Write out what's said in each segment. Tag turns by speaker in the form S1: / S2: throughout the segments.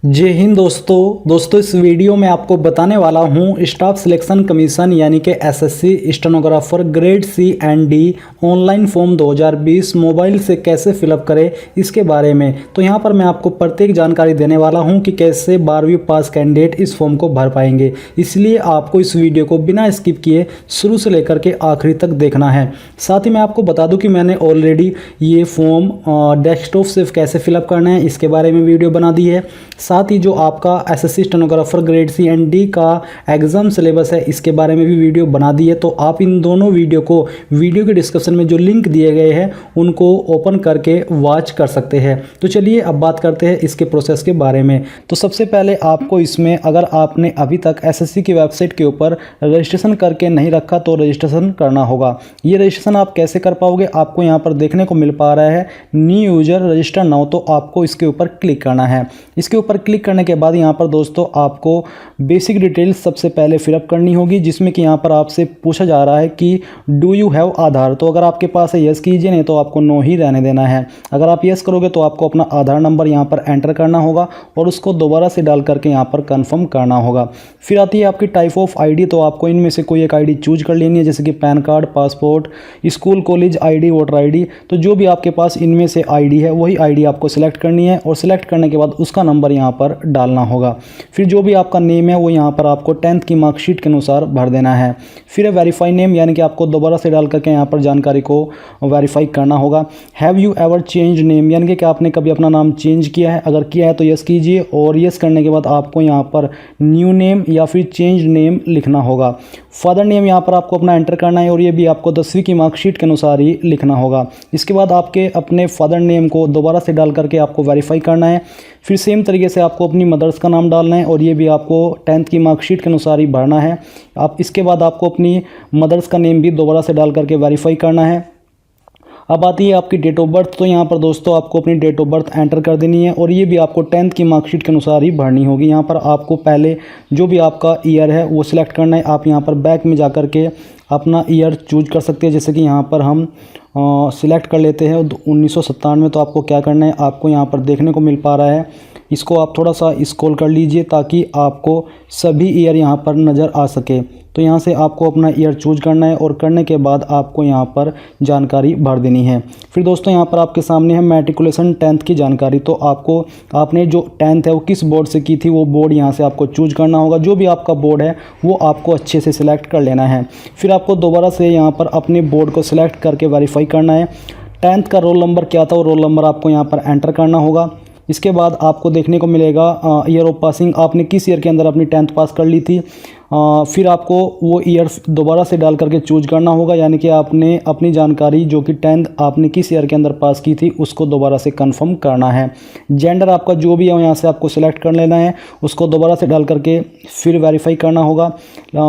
S1: जय हिंद दोस्तों इस वीडियो में आपको बताने वाला हूं स्टाफ सिलेक्शन कमीशन यानी कि SSC stenographer grade C and D online form 2020 mobile से कैसे फिलअप करें इसके बारे में। तो यहां पर मैं आपको प्रत्येक जानकारी देने वाला हूं कि कैसे 12वीं पास कैंडिडेट इस फॉर्म को भर पाएंगे, इसलिए आपको इस वीडियो को बिना स्किप किए शुरू से लेकर के आखिरी तक देखना है। साथ ही मैं आपको बता दूँ कि मैंने ऑलरेडी ये फॉर्म डेस्कटॉप से कैसे फिलअप करना है इसके बारे में वीडियो बना दी है। साथ ही जो आपका SSC stenographer grade C and D का एग्जाम सिलेबस है इसके बारे में भी वीडियो बना दी है। तो आप इन दोनों वीडियो को वीडियो के डिस्क्रिप्शन में जो लिंक दिए गए हैं उनको ओपन करके वॉच कर सकते हैं। तो चलिए अब बात करते हैं इसके प्रोसेस के बारे में। तो सबसे पहले आपको इसमें अगर आपने अभी तक एसएससी की वेबसाइट के ऊपर रजिस्ट्रेशन करके नहीं रखा तो रजिस्ट्रेशन करना होगा। ये रजिस्ट्रेशन आप कैसे कर पाओगे, आपको यहाँ पर देखने को मिल पा रहा है न्यू यूजर रजिस्टर नाउ। तो आपको इसके ऊपर क्लिक करना है। इसके ऊपर क्लिक करने के बाद यहाँ पर दोस्तों आपको बेसिक डिटेल्स सबसे पहले फिलअप करनी होगी, जिसमें कि यहाँ पर आपसे पूछा जा रहा है कि डू यू हैव आधार। तो अगर आपके पास है यस कीजिए, नहीं तो आपको नो ही रहने देना है। अगर आप यस करोगे तो आपको अपना आधार नंबर यहाँ पर एंटर करना होगा और उसको दोबारा से डाल करके यहाँ पर कन्फर्म करना होगा। फिर आती है आपकी टाइप ऑफ आईडी। तो आपको इनमें से कोई एक आईडी चूज कर लेनी है, जैसे कि pan card, passport, school college ID, voter ID. तो जो भी आपके पास इनमें से आईडी है वही आईडी आपको सिलेक्ट करनी है और सिलेक्ट करने के बाद उसका नंबर यहाँ पर डालना होगा। फिर जो भी आपका नेम है वो यहाँ पर आपको 10th की मार्कशीट के अनुसार भर देना है। फिर वेरीफाई नेम, यानी कि आपको दोबारा से डाल करके यहाँ पर जानकारी को वेरीफाई करना होगा। Have you ever change name, यानी कि क्या आपने कभी अपना नाम चेंज किया है। अगर किया है तो यस कीजिए और यस करने के बाद आपको यहाँ पर न्यू नेम या फिर चेंज नेम लिखना होगा। फादर नेम यहाँ पर आपको अपना एंटर करना है और ये भी आपको 10वीं की मार्कशीट के अनुसार ही लिखना होगा। इसके बाद आपके अपने फादर नेम को दोबारा से डाल करके आपको वेरीफाई करना है। फिर सेम तरीके से आपको अपनी मदर्स का नाम डालना है और ये भी आपको 10th की मार्कशीट के अनुसार ही भरना है। आप इसके बाद आपको अपनी मदर्स का नेम भी दोबारा से डाल करके वेरीफाई करना है। अब आती है आपकी डेट ऑफ बर्थ। तो यहाँ पर दोस्तों आपको अपनी डेट ऑफ बर्थ एंटर कर देनी है और ये भी आपको 10th की मार्कशीट के अनुसार ही भरनी होगी। यहाँ पर आपको पहले जो भी आपका ईयर है वो सिलेक्ट करना है। आप यहाँ पर बैक में जा कर के अपना ईयर चूज कर सकते हैं, जैसे कि यहाँ पर हम सिलेक्ट कर लेते हैं 1997। तो आपको क्या करना है, आपको यहाँ पर देखने को मिल पा रहा है, इसको आप थोड़ा सा स्क्रॉल कर लीजिए ताकि आपको सभी ईयर यहाँ पर नज़र आ सके। तो यहाँ से आपको अपना ईयर चूज करना है और करने के बाद आपको यहाँ पर जानकारी भर देनी है। फिर दोस्तों यहाँ पर आपके सामने है मैट्रिकुलेशन 10th की जानकारी। तो आपने जो 10th है वो किस बोर्ड से की थी वो बोर्ड यहाँ से आपको चूज करना होगा। जो भी आपका बोर्ड है वो आपको अच्छे से सिलेक्ट कर लेना है। फिर आपको दोबारा से यहाँ पर अपने बोर्ड को सिलेक्ट करके वेरीफाई करना है। 10th का रोल नंबर क्या था वो रोल नंबर आपको यहाँ पर एंटर करना होगा। इसके बाद आपको देखने को मिलेगा ईयर ऑफ पासिंग, आपने किस ईयर के अंदर अपनी 10th पास कर ली थी। फिर आपको वो ईयर दोबारा से डाल करके चूज करना होगा, यानी कि आपने अपनी जानकारी जो कि 10th आपने किस ईयर के अंदर पास की थी उसको दोबारा से कंफर्म करना है। जेंडर आपका जो भी है यहाँ से आपको सिलेक्ट कर लेना है, उसको दोबारा से डाल करके फिर वेरीफाई करना होगा।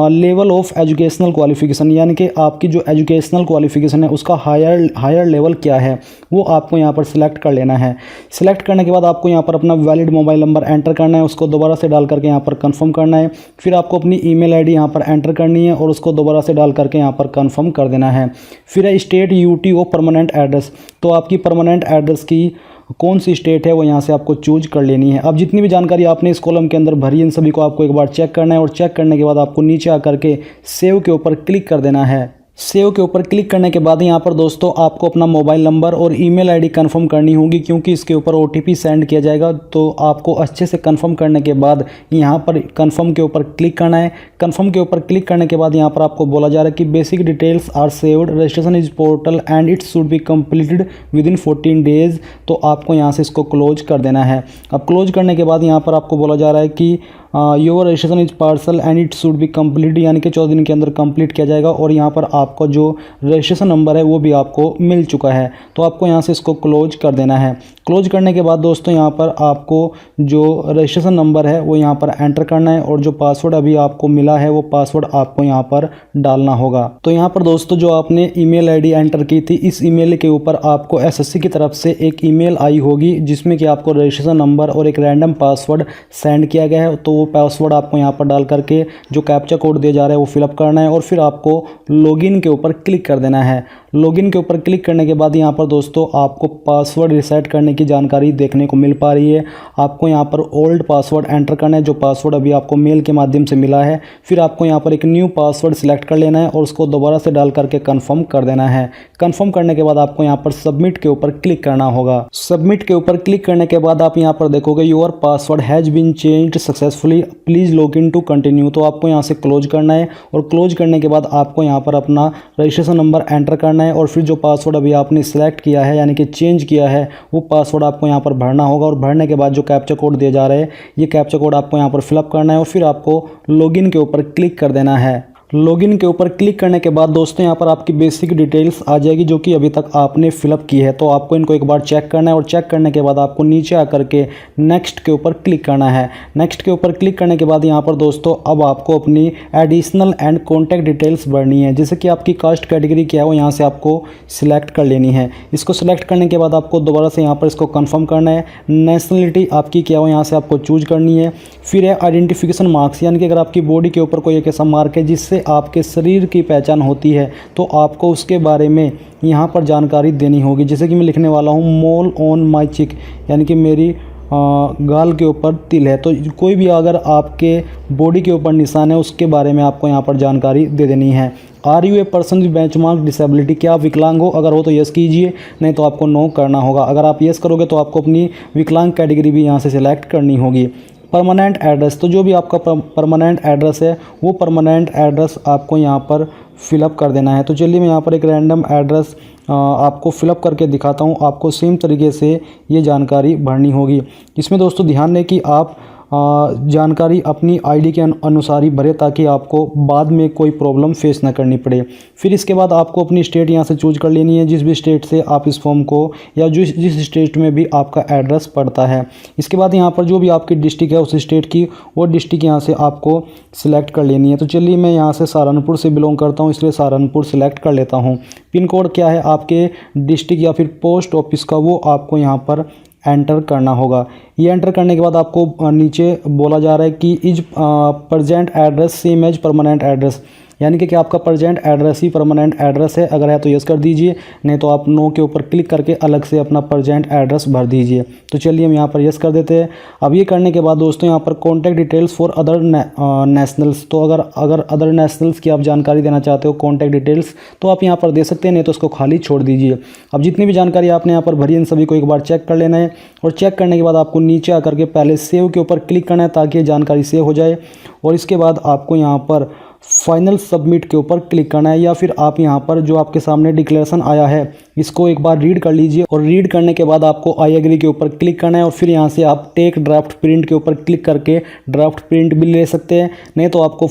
S1: लेवल ऑफ एजुकेशनल क्वालिफिकेशन, यानी कि आपकी जो एजुकेशनल क्वालिफिकेशन है उसका हायर लेवल क्या है वो आपको यहाँ पर सिलेक्ट कर लेना है। सिलेक्ट करने के बाद आपको यहाँ पर अपना वैलिड मोबाइल नंबर एंटर करना है, उसको दोबारा से डाल करके यहाँ पर कंफर्म करना है। फिर आपको अपनी ईमेल आईडी यहाँ पर एंटर करनी है और उसको दोबारा से डाल करके यहाँ पर कंफर्म कर देना है। फिर है state UT of permanent address. तो आपकी परमानेंट एड्रेस की कौन सी स्टेट है वो यहाँ से आपको चूज कर लेनी है। अब जितनी भी जानकारी आपने इस कॉलम के अंदर भरी इन सभी को आपको एक बार चेक करना है और चेक करने के बाद आपको नीचे आकर के सेव के ऊपर क्लिक कर देना है। सेव के ऊपर क्लिक करने के बाद यहाँ पर दोस्तों आपको अपना मोबाइल नंबर और ईमेल आईडी कंफर्म करनी होगी, क्योंकि इसके ऊपर ओटीपी सेंड किया जाएगा। तो आपको अच्छे से कंफर्म करने के बाद यहाँ पर कंफर्म के ऊपर क्लिक करना है। कंफर्म के ऊपर क्लिक करने के बाद यहाँ पर आपको बोला जा रहा है कि basic details are saved, registration is portal and it should be completed within 14 days. तो आपको यहाँ से इसको क्लोज कर देना है। अब क्लोज करने के बाद यहाँ पर आपको बोला जा रहा है कि your registration is parcel and it should B complete, यानी कि 14 दिन के अंदर कंप्लीट किया जाएगा। और यहाँ पर आपका जो रजिस्ट्रेशन नंबर है वो भी आपको मिल चुका है। तो आपको यहाँ से इसको क्लोज कर देना है। क्लोज करने के बाद दोस्तों यहाँ पर आपको जो रजिस्ट्रेशन नंबर है वो यहाँ पर एंटर करना है और जो पासवर्ड अभी आपको मिला है वो पासवर्ड आपको यहाँ पर डालना होगा। तो यहाँ पर दोस्तों जो आपने ईमेल आईडी एंटर की थी इस ईमेल के ऊपर आपको एसएससी की तरफ से एक ईमेल आई होगी, जिसमें कि आपको रजिस्ट्रेशन नंबर और एक रैंडम पासवर्ड सेंड किया गया है। तो वो पासवर्ड आपको यहाँ पर डाल करके जो कैप्चा कोड दिया जा रहा है वो फिलअप करना है और फिर आपको लॉगिन के ऊपर क्लिक कर देना है। लॉगिन के ऊपर क्लिक करने के बाद यहाँ पर दोस्तों आपको पासवर्ड रीसेट करने की जानकारी देखने को मिल पा रही है। आपको यहाँ पर ओल्ड पासवर्ड एंटर करना है, जो पासवर्ड अभी आपको मेल के माध्यम से मिला है। फिर आपको यहाँ पर एक न्यू पासवर्ड सिलेक्ट कर लेना है और उसको दोबारा से डाल करके कन्फर्म कर देना है। कन्फर्म करने के बाद आपको यहाँ पर सबमिट के ऊपर क्लिक करना होगा। सबमिट के ऊपर क्लिक करने के बाद आप यहाँ पर देखोगे your password has been changed successfully, please log in to continue. तो आपको यहाँ से क्लोज करना है और क्लोज करने के बाद आपको यहाँ पर अपना रजिस्ट्रेशन नंबर एंटर करना है और फिर जो पासवर्ड अभी आपने सिलेक्ट किया है यानी कि चेंज किया है वो पासवर्ड आपको यहाँ पर भरना होगा। और भरने के बाद जो कैप्चा कोड दिया जा रहा है ये कैप्चा कोड आपको यहाँ पर फिलअप करना है और फिर आपको लॉगिन के ऊपर क्लिक कर देना है। लॉगिन के ऊपर क्लिक करने के बाद दोस्तों यहाँ पर आपकी बेसिक डिटेल्स आ जाएगी जो कि अभी तक आपने फिलअप की है। तो आपको इनको एक बार चेक करना है और चेक करने के बाद आपको नीचे आकर के नेक्स्ट के ऊपर क्लिक करना है। नेक्स्ट के ऊपर क्लिक करने के बाद यहाँ पर दोस्तों अब आपको अपनी एडिशनल एंड कॉन्टैक्ट डिटेल्स भरनी है। जैसे कि आपकी कास्ट कैटेगरी क्या है वो यहाँ से आपको सिलेक्ट कर लेनी है। इसको सिलेक्ट करने के बाद आपको दोबारा से यहाँ पर इसको कन्फर्म करना है। नेशनलिटी आपकी क्या हो यहाँ से आपको चूज करनी है। फिर है आइडेंटिफिकेशन मार्क्स, यानी कि अगर आपकी बॉडी के ऊपर कोई एक ऐसा मार्क है जिससे आपके शरीर की पहचान होती है तो आपको उसके बारे में यहाँ पर जानकारी देनी होगी। जैसे कि मैं लिखने वाला हूँ मोल ऑन माई चिक, यानी कि मेरी गाल के ऊपर तिल है। तो कोई भी अगर आपके बॉडी के ऊपर निशान है उसके बारे में आपको यहाँ पर जानकारी दे देनी है। Are you a person with benchmark disability, क्या आप विकलांग हो? अगर हो तो यस कीजिए, नहीं तो आपको नो करना होगा। अगर आप यस करोगे तो आपको अपनी विकलांग कैटेगरी भी यहाँ से सिलेक्ट करनी होगी। परमानेंट एड्रेस, तो जो भी आपका परमानेंट एड्रेस है वो परमानेंट एड्रेस आपको यहाँ पर फिलअप कर देना है। तो चलिए मैं यहाँ पर एक रैंडम एड्रेस आपको फिलअप करके दिखाता हूँ। आपको सेम तरीके से ये जानकारी भरनी होगी। इसमें दोस्तों ध्यान दें कि आप जानकारी अपनी आईडी के अनुसार ही भरे ताकि आपको बाद में कोई प्रॉब्लम फेस ना करनी पड़े। फिर इसके बाद आपको अपनी स्टेट यहाँ से चूज कर लेनी है, जिस भी स्टेट से आप इस फॉर्म को या जिस स्टेट में भी आपका एड्रेस पड़ता है। इसके बाद यहाँ पर जो भी आपकी डिस्ट्रिक्ट है उस स्टेट की वो डिस्ट्रिक्ट यहाँ से आपको सिलेक्ट कर लेनी है। तो चलिए मैं यहाँ से सहारनपुर से बिलोंग करता हूँ इसलिए सहारनपुर सिलेक्ट कर लेता हूँ। पिन कोड क्या है आपके डिस्ट्रिक्ट या फिर पोस्ट ऑफिस का वो आपको यहाँ पर एंटर करना होगा। ये एंटर करने के बाद आपको नीचे बोला जा रहा है कि is present address same as permanent address, यानी कि क्या आपका प्रेजेंट एड्रेस ही परमानेंट एड्रेस है? अगर है तो यस कर दीजिए, नहीं तो आप नो के ऊपर क्लिक करके अलग से अपना प्रेजेंट एड्रेस भर दीजिए। तो चलिए हम यहाँ पर यस कर देते हैं। अब ये करने के बाद दोस्तों यहाँ पर contact details for other nationals, तो अगर अदर नेशनल्स की आप जानकारी देना चाहते हो कॉन्टैक्ट डिटेल्स तो आप यहाँ पर दे सकते हैं, नहीं तो उसको खाली छोड़ दीजिए। अब जितनी भी जानकारी आपने यहाँ पर भरी इन सभी को एक बार चेक कर लेना है और चेक करने के बाद आपको नीचे आकर के पहले सेव के ऊपर क्लिक करना है ताकि ये जानकारी सेव हो जाए और इसके बाद आपको यहाँ पर फाइनल सबमिट के ऊपर क्लिक करना है। या फिर आप यहाँ पर जो आपके सामने डिक्लेरेशन आया है इसको एक बार रीड कर लीजिए और रीड करने के बाद आपको आई एग्री के ऊपर क्लिक करना है और फिर यहाँ से आप टेक ड्राफ्ट प्रिंट के ऊपर क्लिक करके ड्राफ्ट प्रिंट भी ले सकते हैं, नहीं तो आपको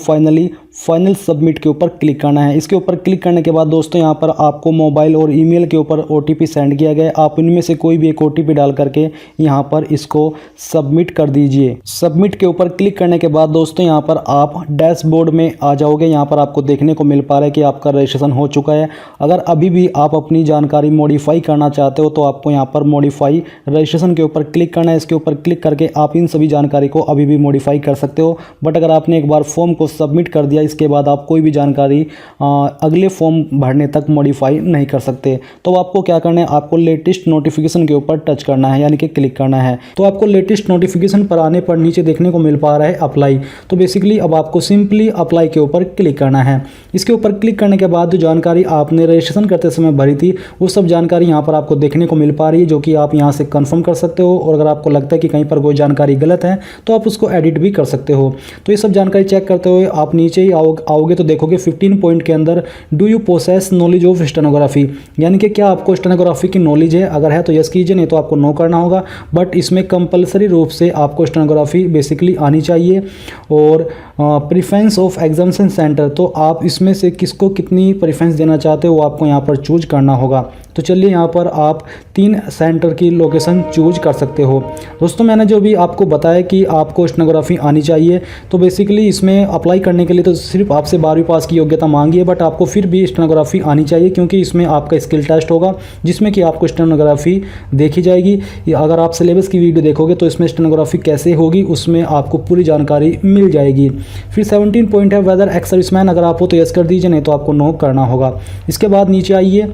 S1: फाइनल सबमिट के ऊपर क्लिक करना है। इसके ऊपर क्लिक करने के बाद दोस्तों यहाँ पर आपको मोबाइल और ईमेल के ऊपर OTP सेंड किया गया है। आप इनमें से कोई भी एक OTP डाल करके यहाँ पर इसको सबमिट कर दीजिए। सबमिट के ऊपर क्लिक करने के बाद दोस्तों यहाँ पर आप डैशबोर्ड में आ जाओगे। यहाँ पर आपको देखने को मिल पा रहा है कि आपका रजिस्ट्रेशन हो चुका है। अगर अभी भी आप अपनी जानकारी मॉडिफाई करना चाहते हो तो आपको यहाँ पर मॉडिफाई रजिस्ट्रेशन के ऊपर क्लिक करना है। इसके ऊपर क्लिक करके आप इन सभी जानकारी को अभी भी मॉडिफाई कर सकते हो। बट अगर आपने एक बार फॉर्म को सबमिट कर दिया इसके बाद आप कोई भी जानकारी अगले फॉर्म भरने तक मॉडिफाई नहीं कर सकते। तो आपको क्या करना है, आपको लेटेस्ट नोटिफिकेशन के ऊपर टच करना है यानी कि क्लिक करना है। तो आपको लेटेस्ट नोटिफिकेशन पर आने पर नीचे देखने को मिल पा रहा है अप्लाई। तो बेसिकली अब आपको सिंपली अप्लाई के ऊपर क्लिक करना है। इसके ऊपर क्लिक करने के बाद जो जानकारी आपने रजिस्ट्रेशन करते समय भरी थी वो सब जानकारी यहाँ पर आपको देखने को मिल पा रही है, जो कि आप यहाँ से कंफर्म कर सकते हो। और अगर आपको लगता है कि कहीं पर कोई जानकारी गलत है तो आप उसको एडिट भी कर सकते हो। तो ये सब जानकारी चेक करते हुए आप नीचे ही आओगे तो देखोगे 15 पॉइंट के अंदर do you possess knowledge of stenography, यानी कि क्या आपको स्टेनोग्राफी की नॉलेज है? अगर है तो यस कीजिए, नहीं तो आपको नो करना होगा। बट इसमें कंपलसरी रूप से आपको स्टेनोग्राफी बेसिकली आनी चाहिए। और प्रीफरेंस ऑफ एग्जामिनेशन सेंटर, तो आप इसमें से किसको कितनी प्रीफरेंस देना चाहते हो वो आपको यहाँ पर चूज करना होगा। तो चलिए यहाँ पर आप 3 सेंटर की लोकेशन चूज कर सकते हो। दोस्तों मैंने जो भी आपको बताया कि आपको स्टेनोग्राफी आनी चाहिए, तो बेसिकली इसमें अप्लाई करने के लिए तो सिर्फ आपसे 12वीं पास की योग्यता मांगी है, बट आपको फिर भी स्टेनोग्राफी आनी चाहिए क्योंकि इसमें आपका स्किल टेस्ट होगा जिसमें कि आपको स्टेनोग्राफी देखी जाएगी। अगर आप सिलेबस की वीडियो देखोगे तो इसमें स्टेनोग्राफी कैसे होगी उसमें आपको पूरी जानकारी मिल जाएगी। फिर 17 पॉइंट है वेदर एक्स सर्विसमैन, अगर आप हो तो यस कर दीजिए, नहीं तो आपको नो करना होगा। इसके बाद नीचे आइए,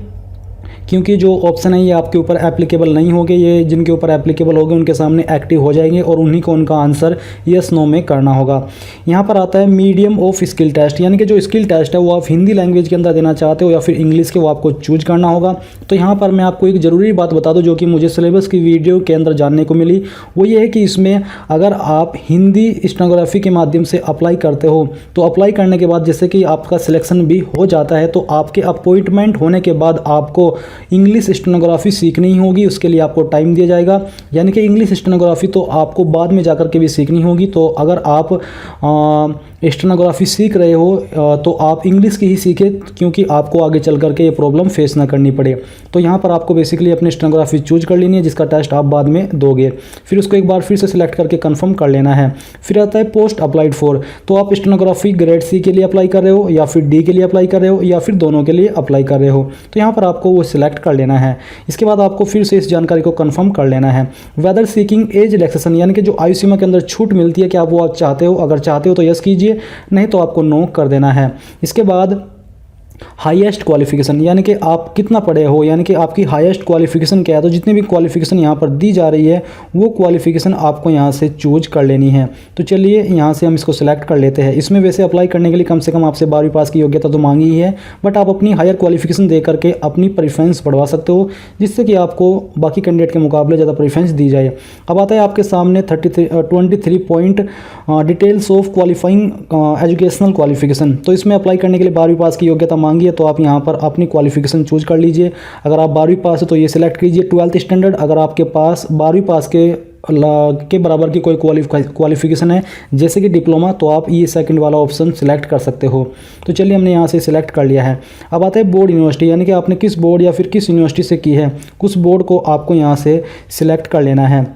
S1: क्योंकि जो ऑप्शन है ये आपके ऊपर एप्लीकेबल नहीं होंगे, ये जिनके ऊपर एप्लीकेबल होंगे उनके सामने एक्टिव हो जाएंगे और उन्हीं को उनका आंसर यस नो में करना होगा। यहाँ पर आता है मीडियम ऑफ स्किल टेस्ट, यानी कि जो स्किल टेस्ट है वो आप हिंदी लैंग्वेज के अंदर देना चाहते हो या फिर इंग्लिश के, वो आपको चूज करना होगा। तो यहाँ पर मैं आपको एक ज़रूरी बात बता दूँ जो कि मुझे सिलेबस की वीडियो के अंदर जानने को मिली, वो ये है कि इसमें अगर आप हिंदी स्टेनोग्राफी के माध्यम से अप्लाई करते हो तो अप्लाई करने के बाद जैसे कि आपका सिलेक्शन भी हो जाता है तो आपके अपॉइंटमेंट होने के बाद आपको इंग्लिश स्टेनोग्राफी सीखनी होगी, उसके लिए आपको टाइम दिया जाएगा। यानी कि इंग्लिश स्टेनोग्राफी तो आपको बाद में जाकर के भी सीखनी होगी। तो अगर आप स्टेनोग्राफी सीख रहे हो तो आप इंग्लिश की ही सीखें, क्योंकि आपको आगे चल करके ये प्रॉब्लम फेस ना करनी पड़े। तो यहाँ पर आपको बेसिकली अपनी स्टेनोग्राफी चूज कर लेनी है जिसका टेस्ट आप बाद में दोगे, फिर उसको एक बार फिर से सिलेक्ट करके कंफर्म कर लेना है। फिर आता है पोस्ट अप्लाइड फॉर, तो आप स्टेनोग्राफी ग्रेड सी के लिए अप्लाई कर रहे हो या फिर डी के लिए अप्लाई कर रहे हो या फिर दोनों के लिए अप्लाई कर रहे हो, तो यहाँ पर आपको वो सिलेक्ट कर लेना है। इसके बाद आपको फिर से इस जानकारी को कंफर्म कर लेना है। वेदर सीकिंग एज रिलैक्सेशन, यानी कि जो आयु सीमा के अंदर छूट मिलती है क्या आप वो आप चाहते हो, अगर चाहते हो तो यस कीजिए, नहीं तो आपको नो कर देना है। इसके बाद हाईएस्ट क्वालिफिकेशन, यानी कि आप कितना पढ़े हो, यानी कि आपकी हाईएस्ट क्वालिफिकेशन क्या है। तो जितनी भी क्वालिफिकेशन यहाँ पर दी जा रही है वो क्वालिफिकेशन आपको यहाँ से चूज कर लेनी है। तो चलिए यहाँ से हम इसको सिलेक्ट कर लेते हैं। इसमें वैसे अप्लाई करने के लिए कम से कम आपसे 12वीं पास की योग्यता तो मांगी ही है, बट आप अपनी हायर क्वालिफिकेशन दे करके अपनी प्रेफरेंस बढ़वा सकते हो, जिससे कि आपको बाकी कैंडिडेट के मुकाबले ज़्यादा प्रेफरेंस दी जाए। अब आता है आपके सामने 23 point details of qualifying educational qualification. तो इसमें अप्लाई करने के लिए 12वीं पास की योग्यता मांगी है, तो आप यहाँ पर अपनी क्वालिफिकेशन चूज कर लीजिए। अगर आप 12वीं पास है तो ये सिलेक्ट कीजिए 12th स्टैंडर्ड। अगर आपके पास 12वीं पास के बराबर की कोई क्वालिफिकेशन है जैसे कि डिप्लोमा, तो आप ये सेकंड वाला ऑप्शन सिलेक्ट कर सकते हो। तो चलिए हमने यहाँ से सिलेक्ट कर लिया है। अब आता है बोर्ड यूनिवर्सिटी, यानी कि आपने किस बोर्ड या फिर किस यूनिवर्सिटी से की है, उस बोर्ड को आपको यहाँ से सिलेक्ट कर लेना है।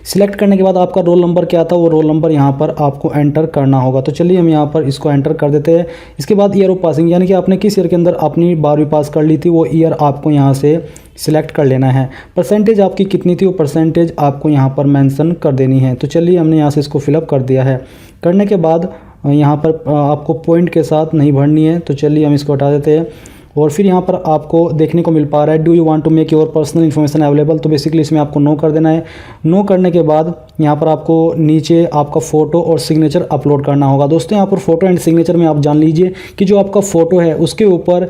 S1: सिलेक्ट करने के बाद आपका रोल नंबर क्या था वो रोल नंबर यहाँ पर आपको एंटर करना होगा। तो चलिए हम यहाँ पर इसको एंटर कर देते हैं। इसके बाद ईयर ऑफ पासिंग, यानी कि आपने किस ईयर के अंदर अपनी 12वीं पास कर ली थी वो ईयर आपको यहाँ से सिलेक्ट कर लेना है। परसेंटेज आपकी कितनी थी वो परसेंटेज आपको यहाँ पर मेंशन कर देनी है। तो चलिए हमने यहाँ से इसको फिलअप कर दिया है। करने के बाद यहाँ पर आपको पॉइंट के साथ नहीं भरनी है, तो चलिए हम इसको हटा देते हैं। और फिर यहाँ पर आपको देखने को मिल पा रहा है do you want to make your personal information available, तो बेसिकली इसमें आपको नो कर देना है। नो करने के बाद यहाँ पर आपको नीचे आपका फ़ोटो और सिग्नेचर अपलोड करना होगा। दोस्तों यहाँ पर फ़ोटो एंड सिग्नेचर में आप जान लीजिए कि जो आपका फ़ोटो है उसके ऊपर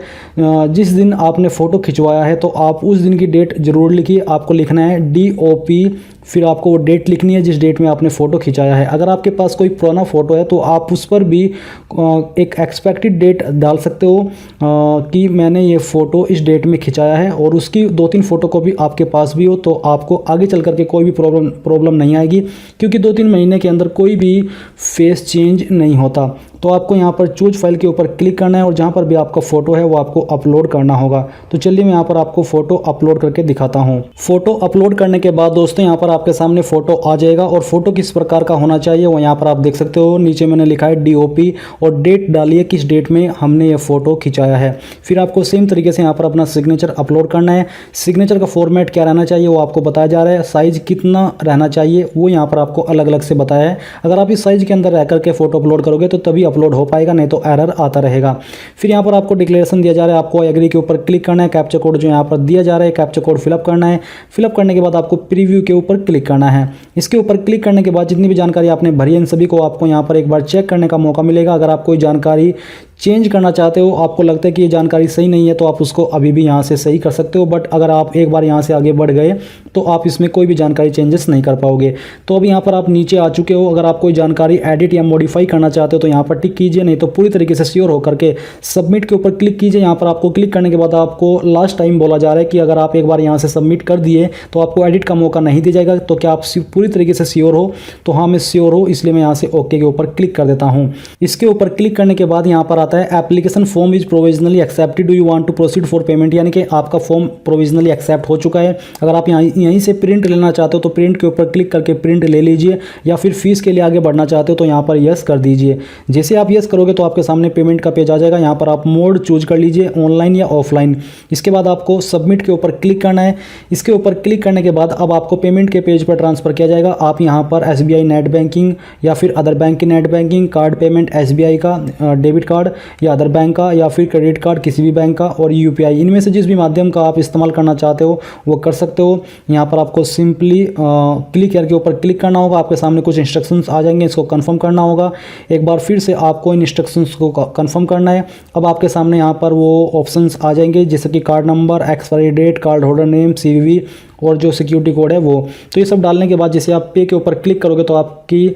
S1: जिस दिन आपने फ़ोटो खिंचवाया है तो आप उस दिन की डेट ज़रूर लिखिए। आपको लिखना है DOP, फिर आपको वो डेट लिखनी है जिस डेट में आपने फ़ोटो खिंचाया है। अगर आपके पास कोई पुराना फ़ोटो है तो आप उस पर भी एक एक्सपेक्टेड डेट डाल सकते हो कि मैंने ये फ़ोटो इस डेट में खिंचाया है, और उसकी 2-3 फ़ोटोकॉपी आपके पास भी हो, तो आपको आगे चल करके कोई भी प्रॉब्लम नहीं आएगी, क्योंकि 2-3 महीने के अंदर कोई भी फेस चेंज नहीं होता। तो आपको यहाँ पर चूज फाइल के ऊपर क्लिक करना है और जहाँ पर भी आपका फ़ोटो है वो आपको अपलोड करना होगा। तो चलिए मैं यहाँ पर आपको फ़ोटो अपलोड करके दिखाता हूँ। फ़ोटो अपलोड करने के बाद दोस्तों यहाँ पर आपके सामने फ़ोटो आ जाएगा, और फ़ोटो किस प्रकार का होना चाहिए वो यहाँ पर आप देख सकते हो। नीचे मैंने लिखा है DOP और डेट डालिए किस डेट में हमने ये फ़ोटो खिंचाया है। फिर आपको सेम तरीके से यहाँ पर अपना सिग्नेचर अपलोड करना है। सिग्नेचर का फॉर्मेट क्या रहना चाहिए वो आपको बताया जा रहा है। साइज़ कितना रहना चाहिए वो यहाँ पर आपको अलग अलग से बताया है। अगर आप इस साइज़ के अंदर रह करके फ़ोटो अपलोड करोगे तो तभी अपलोड हो पाएगा, नहीं तो एरर आता रहेगा। फिर यहाँ पर आपको डिक्लेरेशन दिया जा रहा है, आपको एग्री के ऊपर क्लिक करना है। कैप्चा कोड जो यहाँ पर दिया जा रहा है कैप्चा कोड फिलअप करना है। फिलअप करने के बाद आपको प्रीव्यू के ऊपर क्लिक करना है। इसके ऊपर क्लिक करने के बाद जितनी भी जानकारी आपने भरी है इन सभी को आपको यहाँ पर एक बार चेक करने का मौका मिलेगा। अगर आप कोई जानकारी चेंज करना चाहते हो, आपको लगता है कि ये जानकारी सही नहीं है, तो आप उसको अभी भी यहाँ से सही कर सकते हो। बट अगर आप एक बार यहाँ से आगे बढ़ गए तो आप इसमें कोई भी जानकारी चेंजेस नहीं कर पाओगे। तो अब यहाँ पर आप नीचे आ चुके हो। अगर आप कोई जानकारी एडिट या मॉडिफाई करना चाहते हो तो यहाँ पर टिक कीजिए, नहीं तो पूरी तरीके से श्योर होकर के सबमिट के ऊपर क्लिक कीजिए। यहाँ पर आपको क्लिक करने के बाद आपको लास्ट टाइम बोला जा रहा है कि अगर आप एक बार यहाँ से सबमिट कर दिए तो आपको एडिट का मौका नहीं दिया जाएगा। तो क्या आप पूरी तरीके से श्योर हो? तो हाँ मैं श्योर हूँ, इसलिए मैं यहाँ से ओके के ऊपर क्लिक कर देता हूँ। इसके ऊपर क्लिक करने के बाद यहाँ पर आता है application form is provisionally accepted, do you want to proceed for payment, यानी कि आपका फॉर्म प्रोविजनली एक्सेप्ट हो चुका है। अगर आप यहीं से प्रिंट लेना चाहते हो तो प्रिंट के ऊपर क्लिक करके प्रिंट ले लीजिए, या फिर फीस के लिए आगे बढ़ना चाहते हो तो यहाँ पर यस कर दीजिए। जैसे आप यस करोगे तो आपके सामने पेमेंट का पेज आ जाएगा। यहाँ पर आप मोड चूज कर लीजिए, ऑनलाइन या ऑफलाइन। इसके बाद आपको सबमिट के ऊपर क्लिक करना है। इसके ऊपर क्लिक करने के बाद अब आपको पेमेंट के पेज पर ट्रांसफर किया जाएगा। आप यहाँ पर SBI नेट बैंकिंग या फिर अदर बैंक की net banking, card payment SBI का डेबिट कार्ड, या अदर बैंक का या फिर क्रेडिट कार्ड किसी भी बैंक का और यूपीआई, इनमें से जिस भी माध्यम का आप इस्तेमाल करना चाहते हो वो कर सकते हो। यहाँ पर आपको सिंपली क्लिक हेयर के ऊपर क्लिक करना होगा। आपके सामने कुछ इंस्ट्रक्शंस आ जाएंगे, इसको कंफर्म करना होगा। एक बार फिर से आपको इन इंस्ट्रक्शंस को कंफर्म करना है। अब आपके सामने यहाँ पर वो ऑप्शंस आ जाएंगे जैसे कि card number, expiry date, card holder name, CVV और जो सिक्योरिटी कोड है वो। तो ये सब डालने के बाद जैसे आप पे के ऊपर क्लिक करोगे तो आपकी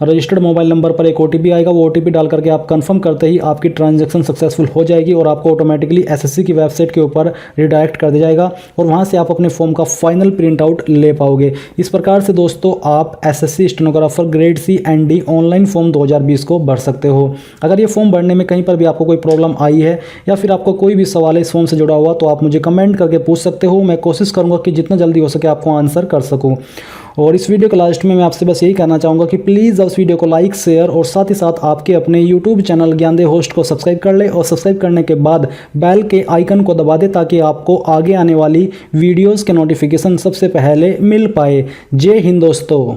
S1: रजिस्टर्ड मोबाइल नंबर पर एक ओटीपी आएगा। वो ओटीपी डाल करके आप कंफर्म करते ही आपकी ट्रांजैक्शन सक्सेसफुल हो जाएगी और आपको ऑटोमेटिकली एसएससी की वेबसाइट के ऊपर रिडायरेक्ट कर दिया जाएगा और वहाँ से आप अपने फॉर्म का फाइनल प्रिंट आउट ले पाओगे। इस प्रकार से दोस्तों आप SSC stenographer grade C and D online form 2020 को भर सकते हो। अगर ये फॉर्म भरने में कहीं पर भी आपको कोई प्रॉब्लम आई है या फिर आपको कोई भी सवाल है इस फॉर्म से जुड़ा हुआ तो आप मुझे कमेंट करके पूछ सकते हो। मैं कोशिश करूँगा कि जितना जल्दी हो सके आपको आंसर कर सकूँ। और इस वीडियो के लास्ट में मैं आपसे बस यही कहना चाहूँगा कि प्लीज़ उस वीडियो को लाइक, शेयर और साथ ही साथ आपके अपने यूट्यूब चैनल ज्ञानदेव होस्ट को सब्सक्राइब कर ले और सब्सक्राइब करने के बाद बेल के आइकन को दबा दे ताकि आपको आगे आने वाली वीडियोज़ के नोटिफिकेशन सबसे पहले मिल पाए। जय हिंद दोस्तों।